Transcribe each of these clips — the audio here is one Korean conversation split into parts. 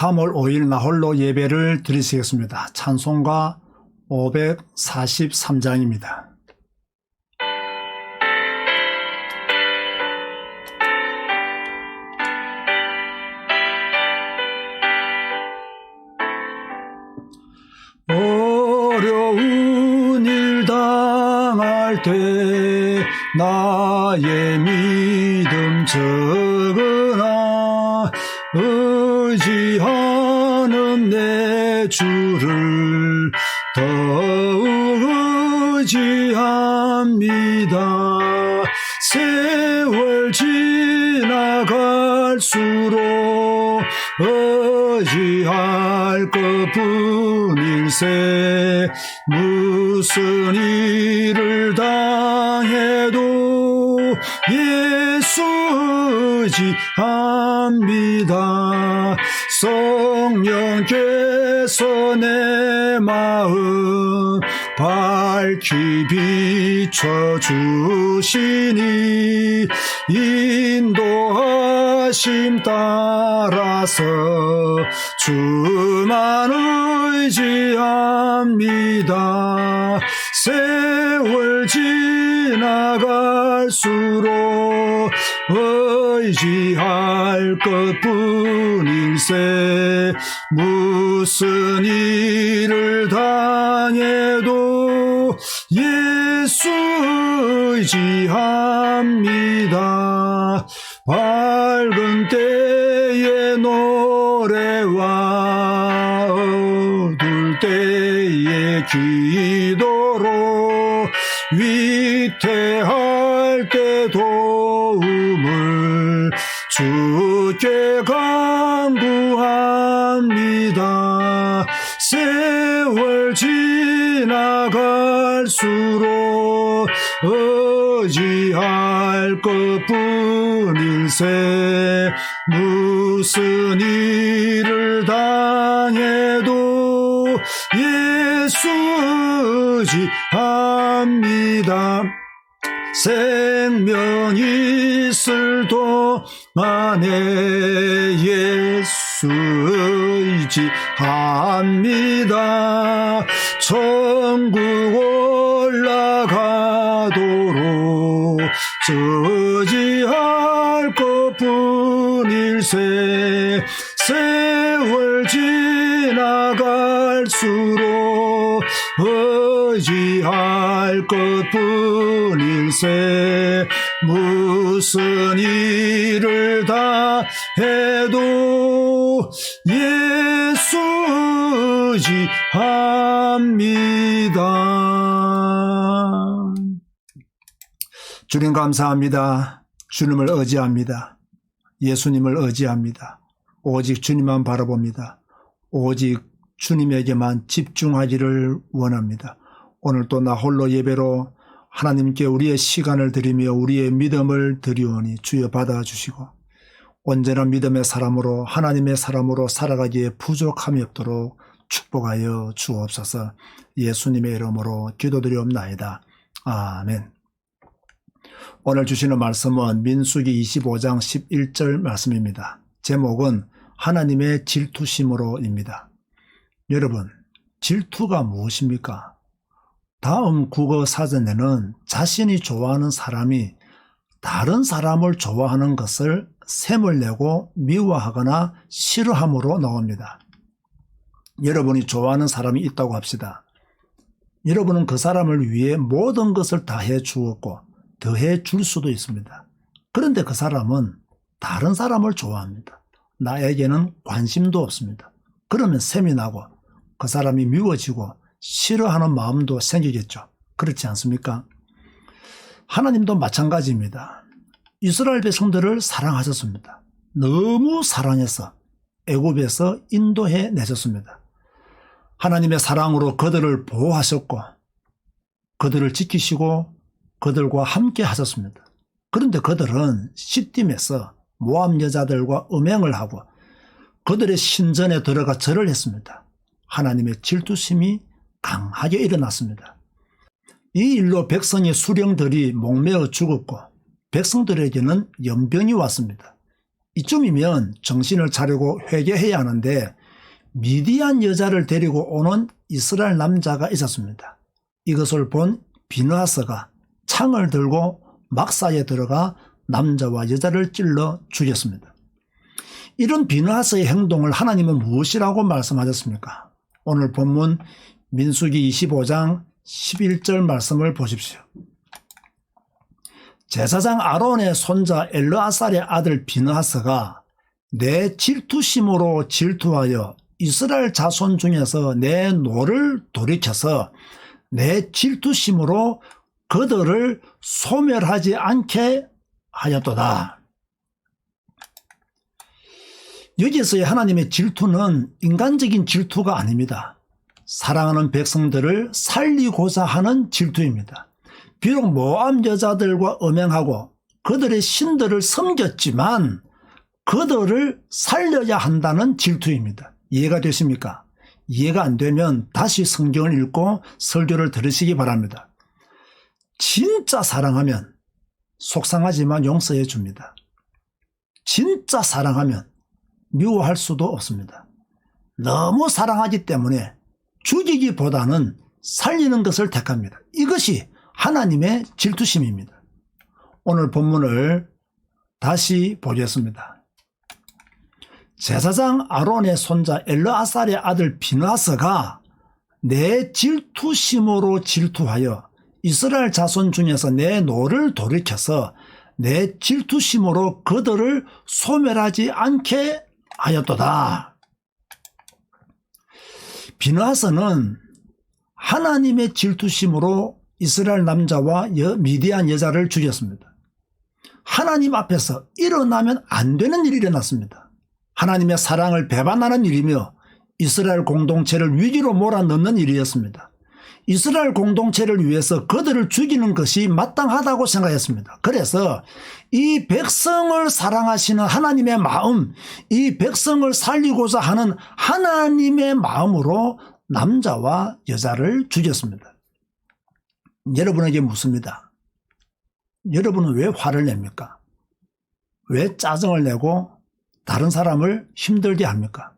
3월 5일 나홀로 예배를 드리시겠습니다. 찬송가 543장입니다. 어려운 일 당할 때 나의 믿음 적으나 의지하는 내 주를 더욱 의지합니다. 세월 지나갈수록 의지할 것뿐일세. 무슨 일을 당해도 예수 의지합니다. 성령께서 내 마음 밝히 비춰주시니 인도하심 따라서 주만 의지합니다. 세월 지나갈수록 의지할 것뿐일세. 무슨 일을 당해도 예수 의지합니다. 밝은 때의 노래와 어두울 때의 기도로 위태할 때 도움을 주께 간구합니다. 세월 지나갈수록 의지할 것뿐일세. 무슨 일을 당해도 예수 의지합니다. 생명 있을 동안에 예수 의지합니다. 천국 올라가도록 의지할 것뿐일세. 세월 지나갈수록 의지할 것뿐일세. 무슨 일을 다 해도 예수 의지합니다. 주님 감사합니다. 주님을 의지합니다. 예수님을 의지합니다. 오직 주님만 바라봅니다. 오직 주님에게만 집중하기를 원합니다. 오늘 또 나 홀로 예배로 하나님께 우리의 시간을 드리며 우리의 믿음을 드리오니 주여 받아주시고 온전한 믿음의 사람으로 하나님의 사람으로 살아가기에 부족함이 없도록 축복하여 주옵소서. 예수님의 이름으로 기도드리옵나이다. 아멘. 오늘 주시는 말씀은 민수기 25장 11절 말씀입니다. 제목은 하나님의 질투심으로입니다. 여러분, 질투가 무엇입니까? 다음 국어 사전에는 자신이 좋아하는 사람이 다른 사람을 좋아하는 것을 셈을 내고 미워하거나 싫어함으로 나옵니다. 여러분이 좋아하는 사람이 있다고 합시다. 여러분은 그 사람을 위해 모든 것을 다 해주었고 더해 줄 수도 있습니다. 그런데 그 사람은 다른 사람을 좋아합니다. 나에게는 관심도 없습니다. 그러면 셈이 나고 그 사람이 미워지고 싫어하는 마음도 생기겠죠. 그렇지 않습니까? 하나님도 마찬가지입니다. 이스라엘 백성들을 사랑하셨습니다. 너무 사랑해서 애굽에서 인도해 내셨습니다. 하나님의 사랑으로 그들을 보호하셨고 그들을 지키시고 그들과 함께 하셨습니다. 그런데 그들은 시딤에서 모압 여자들과 음행을 하고 그들의 신전에 들어가 절을 했습니다. 하나님의 질투심이 강하게 일어났습니다. 이 일로 백성의 수령들이 목매어 죽었고 백성들에게는 연병이 왔습니다. 이쯤이면 정신을 차리고 회개해야 하는데 미디안 여자를 데리고 오는 이스라엘 남자가 있었습니다. 이것을 본 비느하스가 창을 들고 막사에 들어가 남자와 여자를 찔러 죽였습니다. 이런 비느하스의 행동을 하나님은 무엇이라고 말씀하셨습니까? 오늘 본문 민수기 25장 11절 말씀을 보십시오. 제사장 아론의 손자 엘르아살의 아들 비느하스가 내 질투심으로 질투하여 이스라엘 자손 중에서 내 노를 돌이켜서 내 질투심으로 그들을 소멸하지 않게 하였도다. 여기에서의 하나님의 질투는 인간적인 질투가 아닙니다. 사랑하는 백성들을 살리고자 하는 질투입니다. 비록 모압 여자들과 음행하고 그들의 신들을 섬겼지만 그들을 살려야 한다는 질투입니다. 이해가 되십니까? 이해가 안 되면 다시 성경을 읽고 설교를 들으시기 바랍니다. 진짜 사랑하면 속상하지만 용서해 줍니다. 진짜 사랑하면 미워할 수도 없습니다. 너무 사랑하기 때문에 죽이기보다는 살리는 것을 택합니다. 이것이 하나님의 질투심입니다. 오늘 본문을 다시 보겠습니다. 제사장 아론의 손자 엘르아살의 아들 비느하스가 내 질투심으로 질투하여 이스라엘 자손 중에서 내 노를 돌이켜서 내 질투심으로 그들을 소멸하지 않게 하였도다. 비느하스는 하나님의 질투심으로 이스라엘 남자와 미디안 여자를 죽였습니다. 하나님 앞에서 일어나면 안 되는 일이 일어났습니다. 하나님의 사랑을 배반하는 일이며 이스라엘 공동체를 위기로 몰아넣는 일이었습니다. 이스라엘 공동체를 위해서 그들을 죽이는 것이 마땅하다고 생각했습니다. 그래서 이 백성을 사랑하시는 하나님의 마음, 이 백성을 살리고자 하는 하나님의 마음으로 남자와 여자를 죽였습니다. 여러분에게 묻습니다. 여러분은 왜 화를 냅니까? 왜 짜증을 내고 다른 사람을 힘들게 합니까?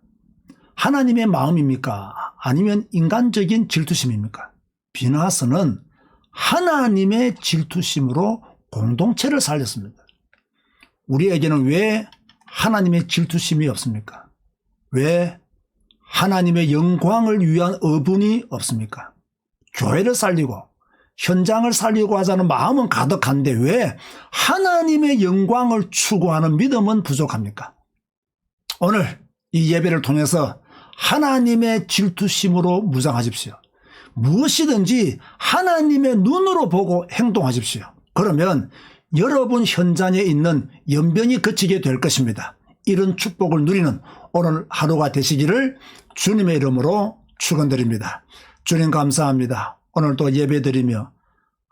하나님의 마음입니까? 아니면 인간적인 질투심입니까? 비느하스는 하나님의 질투심으로 공동체를 살렸습니다. 우리에게는 왜 하나님의 질투심이 없습니까? 왜 하나님의 영광을 위한 어분이 없습니까? 교회를 살리고 현장을 살리고 하자는 마음은 가득한데 왜 하나님의 영광을 추구하는 믿음은 부족합니까? 오늘 이 예배를 통해서 하나님의 질투심으로 무장하십시오. 무엇이든지 하나님의 눈으로 보고 행동하십시오. 그러면 여러분 현장에 있는 연병이 그치게 될 것입니다. 이런 축복을 누리는 오늘 하루가 되시기를 주님의 이름으로 축원드립니다. 주님 감사합니다. 오늘도 예배드리며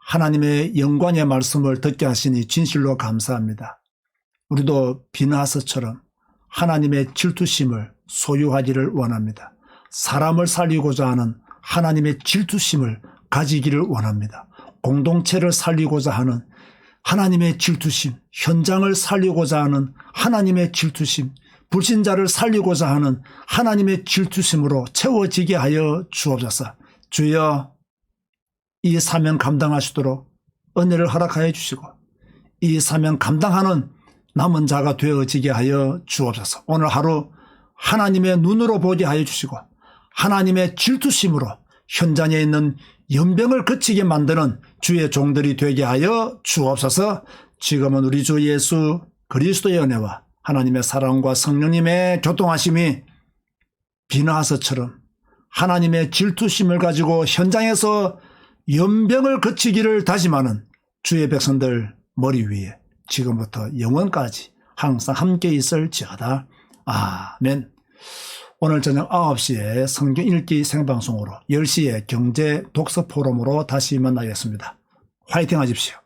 하나님의 영광의 말씀을 듣게 하시니 진실로 감사합니다. 우리도 비느하스처럼 하나님의 질투심을 소유하기를 원합니다. 사람을 살리고자 하는 하나님의 질투심을 가지기를 원합니다. 공동체를 살리고자 하는 하나님의 질투심, 현장을 살리고자 하는 하나님의 질투심, 불신자를 살리고자 하는 하나님의 질투심으로 채워지게 하여 주옵소서. 주여, 이 사명 감당하시도록 은혜를 허락하여 주시고 이 사명 감당하는 남은 자가 되어지게 하여 주옵소서. 오늘 하루 하나님의 눈으로 보게 하여 주시고 하나님의 질투심으로 현장에 있는 연병을 그치게 만드는 주의 종들이 되게 하여 주옵소서. 지금은 우리 주 예수 그리스도의 은혜와 하나님의 사랑과 성령님의 교통하심이 비느하스처럼 하나님의 질투심을 가지고 현장에서 연병을 그치기를 다짐하는 주의 백성들 머리 위에 지금부터 영원까지 항상 함께 있을지어다. 아멘. 오늘 저녁 9시에 성경 읽기 생방송으로 10시에 경제 독서 포럼으로 다시 만나겠습니다. 화이팅 하십시오.